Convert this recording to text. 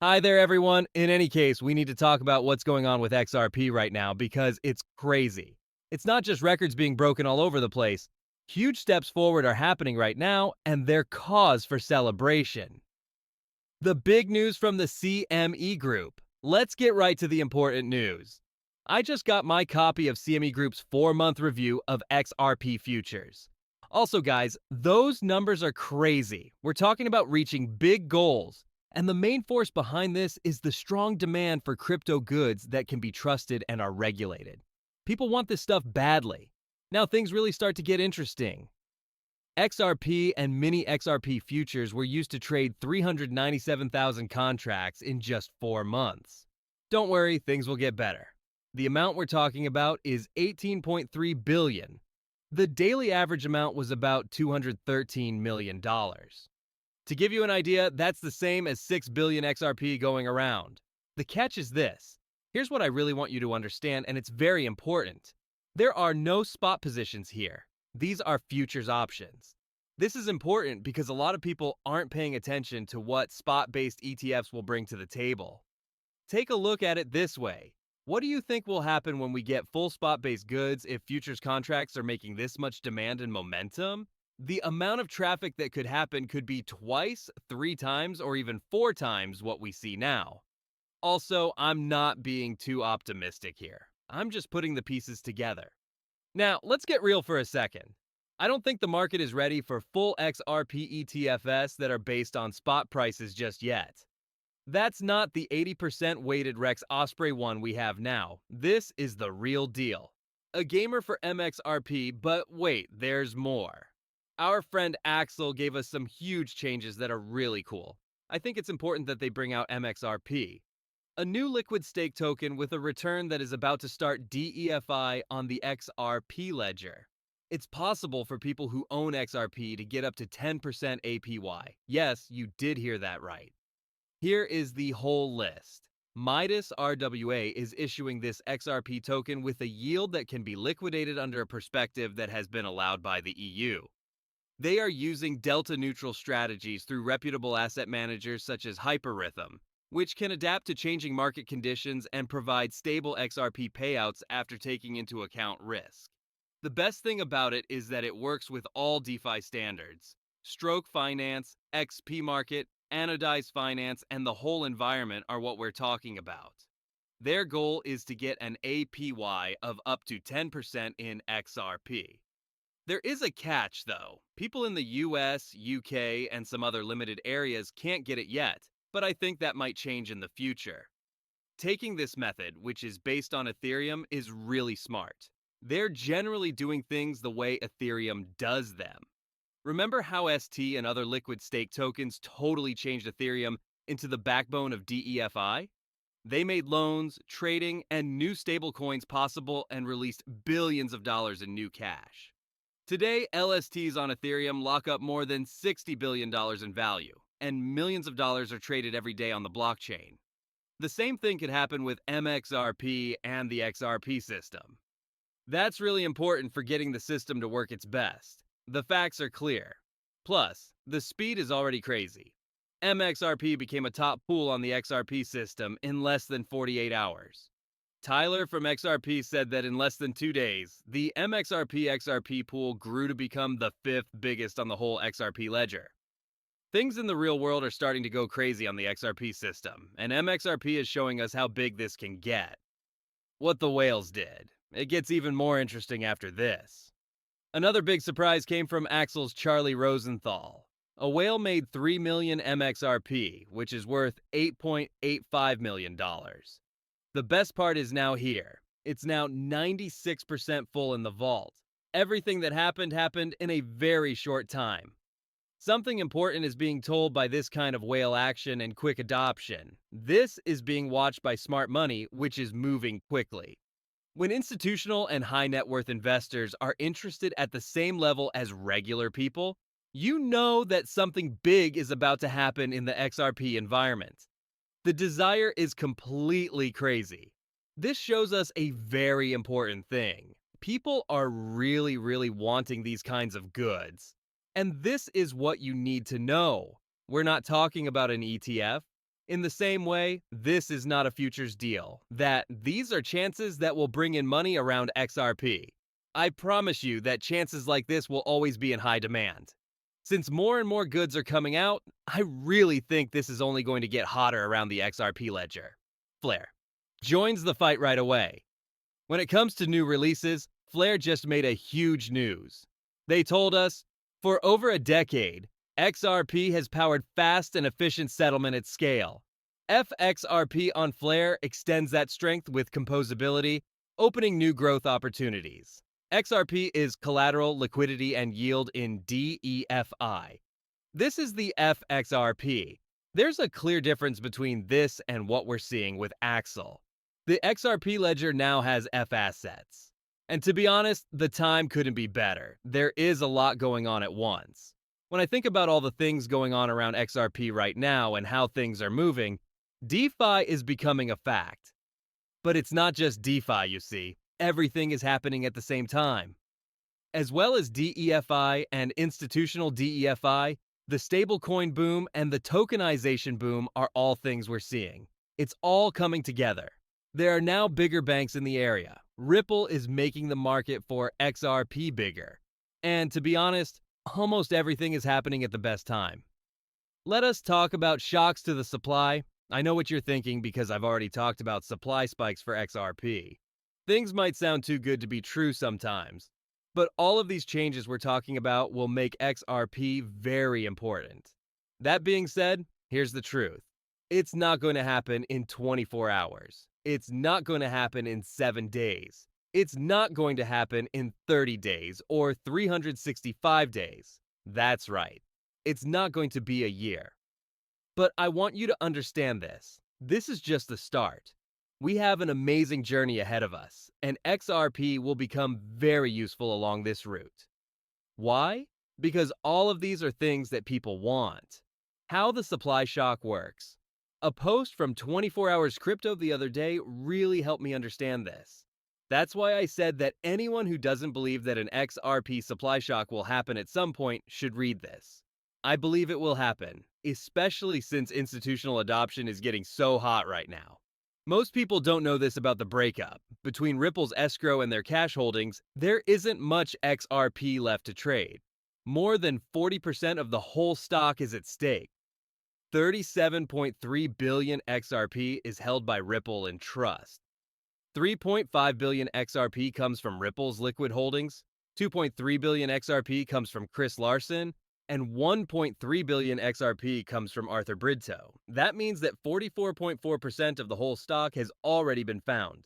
Hi there, everyone. In any case, we need to talk about what's going on with XRP right now because it's crazy. It's not just records being broken all over the place. Huge steps forward are happening right now, and they're cause for celebration. The big news from the CME Group. Let's get right to the important news. I just got my copy of CME Group's 4-month review of XRP futures. Also, guys, those numbers are crazy. We're talking about reaching big goals. And the main force behind this is the strong demand for crypto goods that can be trusted and are regulated. People want this stuff badly. Now things really start to get interesting. XRP and mini XRP futures were used to trade 397,000 contracts in just 4 months. Don't worry, things will get better. The amount we're talking about is 18.3 billion. The daily average amount was about $213 million. To give you an idea, that's the same as 6 billion XRP going around. The catch is this. Here's what I really want you to understand, and it's very important. There are no spot positions here. These are futures options. This is important because a lot of people aren't paying attention to what spot-based ETFs will bring to the table. Take a look at it this way. What do you think will happen when we get full spot-based goods if futures contracts are making this much demand and momentum? The amount of traffic that could happen could be twice, 3 times, or even 4 times what we see now. Also, I'm not being too optimistic here. I'm just putting the pieces together. Now, let's get real for a second. I don't think the market is ready for full XRP ETFs that are based on spot prices just yet. That's not the 80% weighted Rex Osprey one we have now. This is the real deal. A gamer for MXRP, but wait, there's more. Our friend Axel gave us some huge changes that are really cool. I think it's important that they bring out MXRP, a new liquid stake token with a return that is about to start DEFI on the XRP ledger. It's possible for people who own XRP to get up to 10% APY. Yes, you did hear that right. Here is the whole list. Midas RWA is issuing this XRP token with a yield that can be liquidated under a perspective that has been allowed by the EU. They are using delta-neutral strategies through reputable asset managers such as 𝗙𝗵, which can adapt to changing market conditions and provide stable XRP payouts after taking into account risk. The best thing about it is that it works with all DeFi standards. Stroke Finance, XP Market, Anodized Finance, and the whole environment are what we're talking about. Their goal is to get an APY of up to 10% in XRP. There is a catch, though. People in the US, UK, and some other limited areas can't get it yet, but I think that might change in the future. Taking this method, which is based on Ethereum, is really smart. They're generally doing things the way Ethereum does them. Remember how ST and other liquid stake tokens totally changed Ethereum into the backbone of DEFI? They made loans, trading, and new stablecoins possible and released billions of dollars in new cash. Today, LSTs on Ethereum lock up more than $60 billion in value, and millions of dollars are traded every day on the blockchain. The same thing could happen with MXRP and the XRP system. That's really important for getting the system to work its best. The facts are clear. Plus, the speed is already crazy. MXRP became a top pool on the XRP system in less than 48 hours. Tyler from XRP said that in less than 2 days, the MXRP XRP pool grew to become the 5th biggest on the whole XRP ledger. Things in the real world are starting to go crazy on the XRP system, and MXRP is showing us how big this can get. What the whales did. It gets even more interesting after this. Another big surprise came from Axel's Charlie Rosenthal. A whale made 3 million MXRP, which is worth $8.85 million. The best part is now here. It's now 96% full in the vault. Everything that happened in a very short time. Something important is being told by this kind of whale action and quick adoption. This is being watched by smart money, which is moving quickly. When institutional and high net worth investors are interested at the same level as regular people, you know that something big is about to happen in the XRP environment. The desire is completely crazy. This shows us a very important thing. People are really wanting these kinds of goods. And this is what you need to know. We're not talking about an ETF. In the same way, this is not a futures deal, that these are chances that will bring in money around XRP. I promise you that chances like this will always be in high demand. Since more and more goods are coming out, I really think this is only going to get hotter around the XRP ledger. Flare joins the fight right away. When it comes to new releases, Flare just made a huge news. They told us, for over a decade, XRP has powered fast and efficient settlement at scale. FXRP on Flare extends that strength with composability, opening new growth opportunities. XRP is collateral, liquidity, and yield in DEFI. This is the FXRP. There's a clear difference between this and what we're seeing with Axel. The XRP ledger now has F assets. And to be honest, the time couldn't be better. There is a lot going on at once. When I think about all the things going on around XRP right now and how things are moving, DeFi is becoming a fact. But it's not just DeFi, you see. Everything is happening at the same time. As well as DEFI and institutional DEFI, the stablecoin boom and the tokenization boom are all things we're seeing. It's all coming together. There are now bigger banks in the area. Ripple is making the market for XRP bigger. And to be honest, almost everything is happening at the best time. Let us talk about shocks to the supply. I know what you're thinking because I've already talked about supply spikes for XRP. Things might sound too good to be true sometimes, but all of these changes we're talking about will make XRP very important. That being said, here's the truth. It's not going to happen in 24 hours. It's not going to happen in 7 days. It's not going to happen in 30 days or 365 days. That's right. It's not going to be a year. But I want you to understand this. This is just the start. We have an amazing journey ahead of us, and XRP will become very useful along this route. Why? Because all of these are things that people want. How the supply shock works. A post from 24 Hours Crypto the other day really helped me understand this. That's why I said that anyone who doesn't believe that an XRP supply shock will happen at some point should read this. I believe it will happen, especially since institutional adoption is getting so hot right now. Most people don't know this about the breakup. Between Ripple's escrow and their cash holdings, there isn't much XRP left to trade. More than 40% of the whole stock is at stake. 37.3 billion XRP is held by Ripple in trust. 3.5 billion XRP comes from Ripple's liquid holdings, 2.3 billion XRP comes from Chris Larsen, and 1.3 billion XRP comes from 𝗙𝗵𝗏. That means that 44.4% of the whole stock has already been found.